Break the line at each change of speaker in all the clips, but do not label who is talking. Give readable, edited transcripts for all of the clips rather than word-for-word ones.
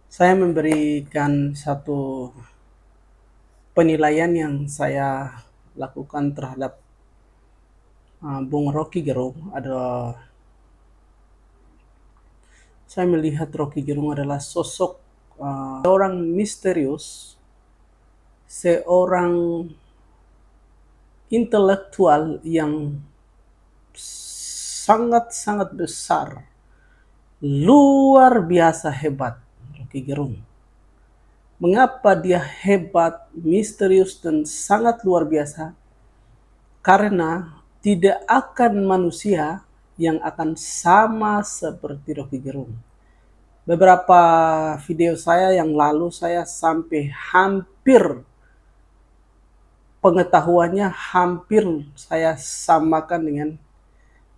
Saya memberikan satu penilaian yang saya lakukan terhadap Bung Rocky Gerung. Saya melihat Rocky Gerung adalah sosok seorang misterius, seorang intelektual yang sangat-sangat besar, luar biasa hebat. Rocky Gerung. Mengapa dia hebat, misterius, dan sangat luar biasa? Karena tidak akan manusia yang akan sama seperti Rocky Gerung. Beberapa video saya yang lalu saya sampai hampir pengetahuannya hampir saya samakan dengan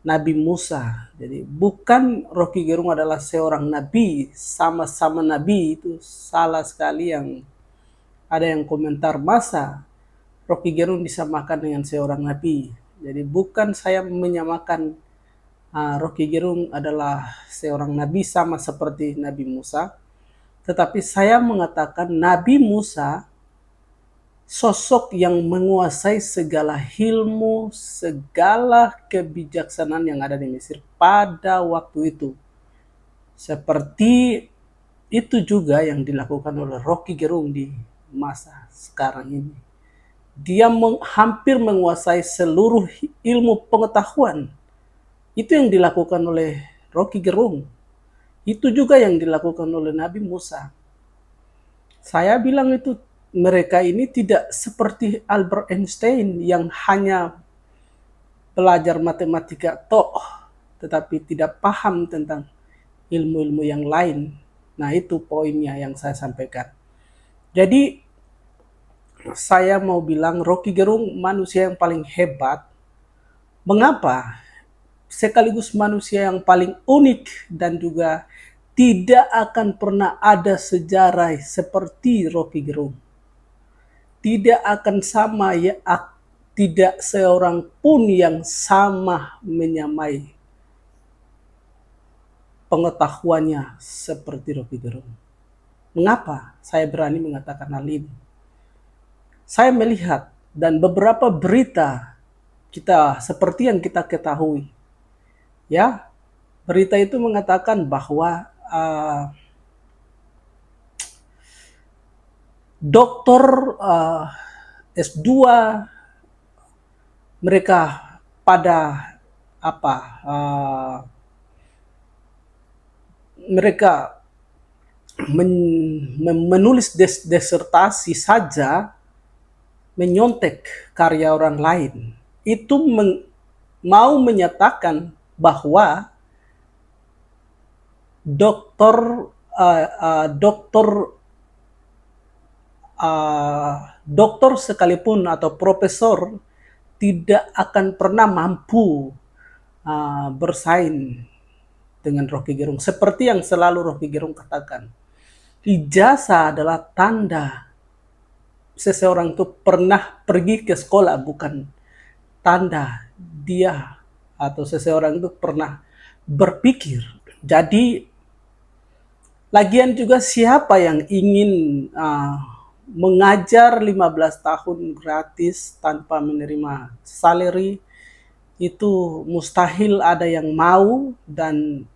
Nabi Musa. Jadi bukan Rocky Gerung adalah seorang nabi, sama-sama nabi, itu salah sekali. Yang ada yang komentar, masa Rocky Gerung disamakan dengan seorang nabi. Jadi bukan saya menyamakan Rocky Gerung adalah seorang nabi sama seperti Nabi Musa, tetapi saya mengatakan Nabi Musa sosok yang menguasai segala ilmu, segala kebijaksanaan yang ada di Mesir pada waktu itu. Seperti itu juga yang dilakukan oleh Rocky Gerung di masa sekarang ini. Dia hampir menguasai seluruh ilmu pengetahuan. Itu yang dilakukan oleh Rocky Gerung. Itu juga yang dilakukan oleh Nabi Musa. Saya bilang itu mereka ini tidak seperti Albert Einstein yang hanya belajar matematika toh, tetapi tidak paham tentang ilmu-ilmu yang lain. Nah, itu poinnya yang saya sampaikan. Jadi saya mau bilang Rocky Gerung manusia yang paling hebat. Mengapa? Sekaligus manusia yang paling unik dan juga tidak akan pernah ada sejarah seperti Rocky Gerung. Tidak akan sama ya, tidak seorang pun yang sama menyamai pengetahuannya seperti Rocky Gerung. Mengapa saya berani mengatakan hal ini? Saya melihat dan beberapa berita kita seperti yang kita ketahui, ya, berita itu mengatakan bahwa dokter S2 mereka pada apa mereka menulis disertasi saja menyontek karya orang lain. Itu mau menyatakan bahwa dokter dokter sekalipun atau profesor tidak akan pernah mampu bersaing dengan Rocky Gerung. Seperti yang selalu Rocky Gerung katakan, ijazah adalah tanda seseorang itu pernah pergi ke sekolah, bukan tanda dia atau seseorang itu pernah berpikir. Jadi lagian juga siapa yang ingin mengajar 15 tahun gratis tanpa menerima salary, itu mustahil ada yang mau. Dan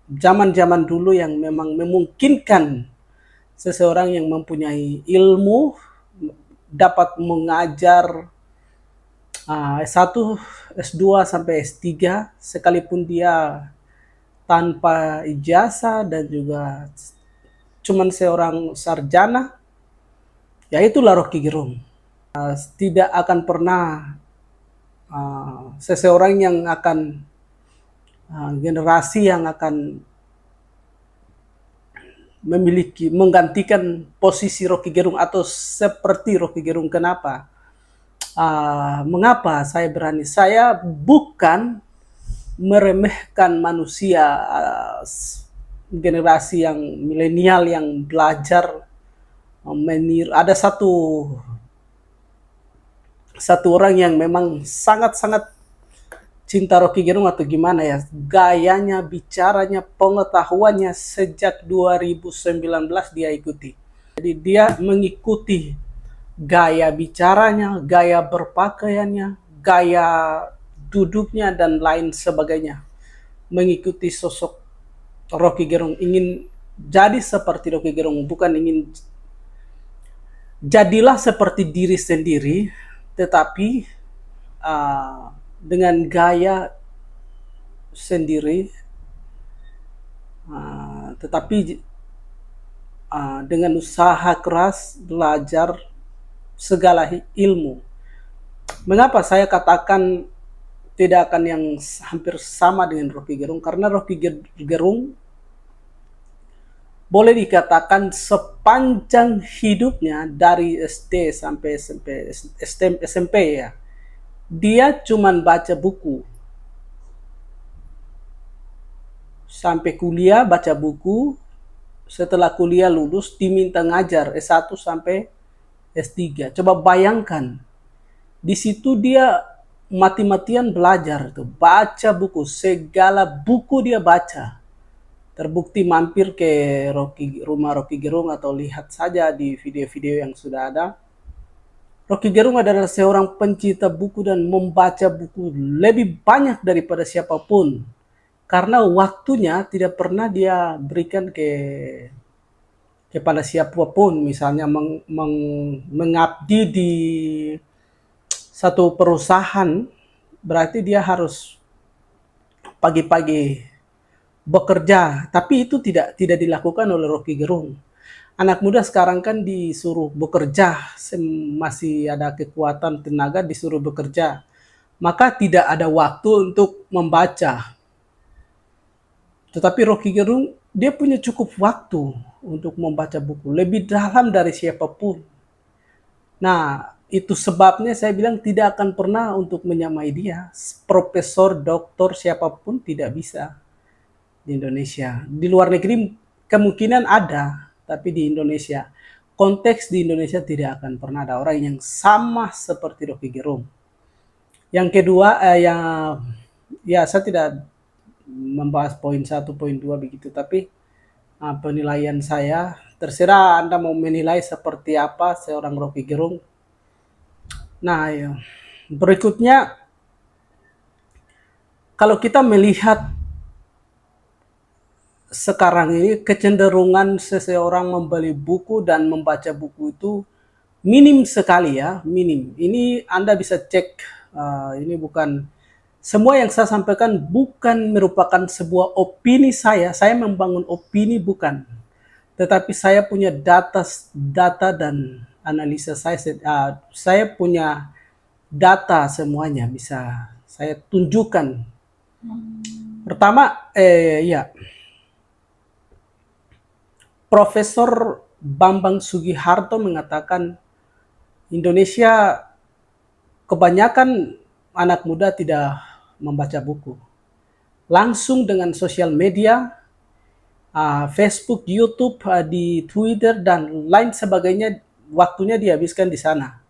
zaman-zaman dulu yang memang memungkinkan seseorang yang mempunyai ilmu dapat mengajar S1, S2 sampai S3 sekalipun dia tanpa ijazah dan juga cuman seorang sarjana, ya itulah Rocky Gerung. Tidak akan pernah seseorang yang akan generasi yang akan memiliki menggantikan posisi Rocky Gerung atau seperti Rocky Gerung. Kenapa? Mengapa saya berani? Saya bukan meremehkan manusia generasi yang milenial yang belajar meniru. Ada satu orang yang memang sangat-sangat cinta Rocky Gerung atau gimana ya, gayanya, bicaranya, pengetahuannya sejak 2019 dia ikuti. Jadi dia mengikuti gaya bicaranya, gaya berpakaiannya, gaya duduknya, dan lain sebagainya. Mengikuti sosok Rocky Gerung, ingin jadi seperti Rocky Gerung, bukan ingin jadilah seperti diri sendiri, tetapi dengan gaya sendiri, tetapi dengan usaha keras belajar segala ilmu. Mengapa saya katakan tidak akan yang hampir sama dengan Rocky Gerung? Karena Rocky Gerung boleh dikatakan sepanjang hidupnya dari SD sampai SMP ya, dia cuman baca buku. Sampai kuliah baca buku, setelah kuliah lulus diminta ngajar S1 sampai S3. Coba bayangkan, di situ dia mati-matian belajar tuh, baca buku, segala buku dia baca. Terbukti mampir ke rumah Rocky Gerung atau lihat saja di video-video yang sudah ada. Rocky Gerung adalah seorang pencinta buku dan membaca buku lebih banyak daripada siapapun. Karena waktunya tidak pernah dia berikan kepada siapapun. Misalnya mengabdi di satu perusahaan, berarti dia harus pagi-pagi bekerja, tapi itu tidak dilakukan oleh Rocky Gerung. Anak muda sekarang kan disuruh bekerja, masih ada kekuatan tenaga disuruh bekerja, maka tidak ada waktu untuk membaca. Tetapi Rocky Gerung dia punya cukup waktu untuk membaca buku, lebih dalam dari siapapun. Nah, itu sebabnya saya bilang tidak akan pernah untuk menyamai dia. Profesor, doktor, siapapun tidak bisa di Indonesia. Di luar negeri kemungkinan ada, tapi di Indonesia, konteks di Indonesia tidak akan pernah ada orang yang sama seperti Rocky Gerung. Yang kedua, ya saya tidak membahas poin 1, poin 2 begitu, tapi penilaian saya, terserah Anda mau menilai seperti apa seorang Rocky Gerung. Nah, ya. Berikutnya, kalau kita melihat sekarang ini kecenderungan seseorang membeli buku dan membaca buku itu minim sekali ya, minim. Ini Anda bisa cek, ini bukan, semua yang saya sampaikan bukan merupakan sebuah opini saya membangun opini bukan. Tetapi saya punya data dan analisa saya punya data semuanya bisa saya tunjukkan. Pertama, ya, Profesor Bambang Sugiharto mengatakan Indonesia kebanyakan anak muda tidak membaca buku. Langsung dengan sosial media, Facebook, YouTube, di Twitter, dan lain sebagainya, waktunya dihabiskan di sana.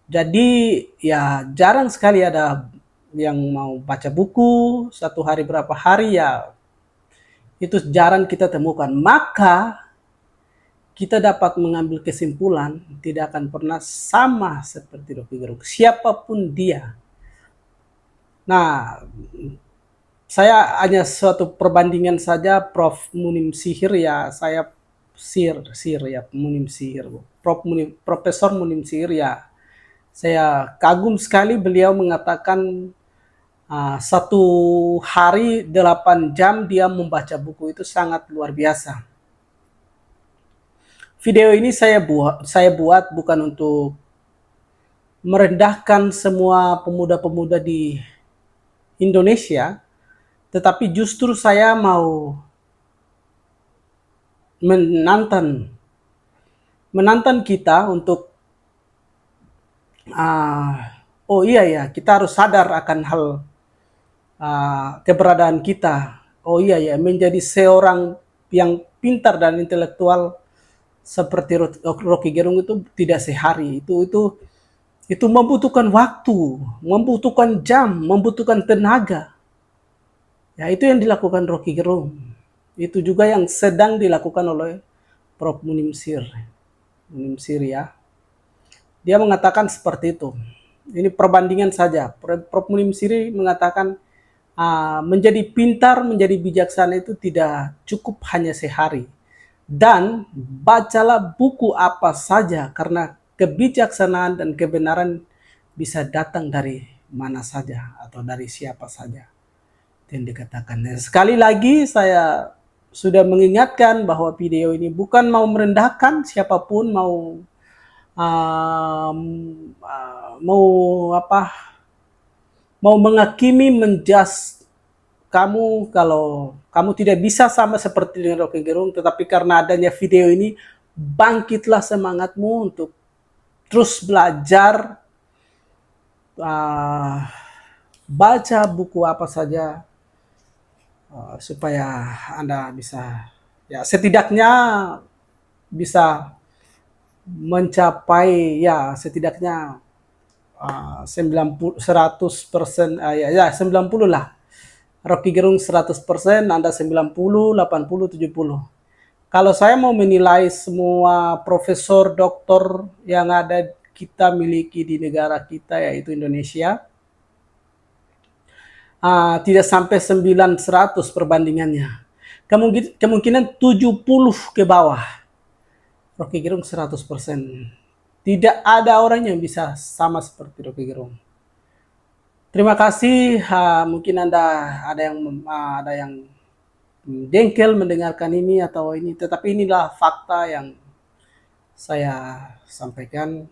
Jadi ya jarang sekali ada yang mau baca buku, satu hari berapa hari ya, itu jarang kita temukan. Maka kita dapat mengambil kesimpulan tidak akan pernah sama seperti Rocky Gerung, siapapun dia. Nah, saya hanya suatu perbandingan saja. Prof Munim Sihir ya, saya sir ya, Munim Sihir. Profesor Munim Sihir ya, saya kagum sekali. Beliau mengatakan satu hari 8 jam dia membaca buku, itu sangat luar biasa. Video ini saya buat bukan untuk merendahkan semua pemuda-pemuda di Indonesia, tetapi justru saya mau menantang kita untuk oh iya ya, kita harus sadar akan hal keberadaan kita. Oh iya ya, menjadi seorang yang pintar dan intelektual seperti Rocky Gerung itu tidak sehari. Itu Itu membutuhkan waktu, membutuhkan jam, membutuhkan tenaga. Ya itu yang dilakukan Rocky Gerung. Itu juga yang sedang dilakukan oleh Prof. Munimsir. Munimsir ya. Dia mengatakan seperti itu. Ini perbandingan saja. Prof. Munimsir mengatakan menjadi pintar, menjadi bijaksana itu tidak cukup hanya sehari. Dan bacalah buku apa saja karena kebijaksanaan dan kebenaran bisa datang dari mana saja atau dari siapa saja. Itu yang dikatakan. Dan sekali lagi saya sudah mengingatkan bahwa video ini bukan mau merendahkan siapapun, um, mau apa, mau menghakimi, menjudge kamu kalau kamu tidak bisa sama seperti dengan Rocky Gerung, tetapi karena adanya video ini, bangkitlah semangatmu untuk terus belajar, baca buku apa saja, supaya Anda bisa, ya setidaknya bisa mencapai, ya setidaknya 90, 100%, ya 90 lah. Rocky Gerung 100%, Anda 90, 80, 70. Kalau saya mau menilai semua profesor, doktor yang ada kita miliki di negara kita, yaitu Indonesia, tidak sampai 9, 100 perbandingannya. Kemungkinan 70 ke bawah. Rocky Gerung 100%. Tidak ada orang yang bisa sama seperti Rocky Gerung. Terima kasih. Mungkin Anda ada yang dengkel mendengarkan ini atau ini, tetapi inilah fakta yang saya sampaikan.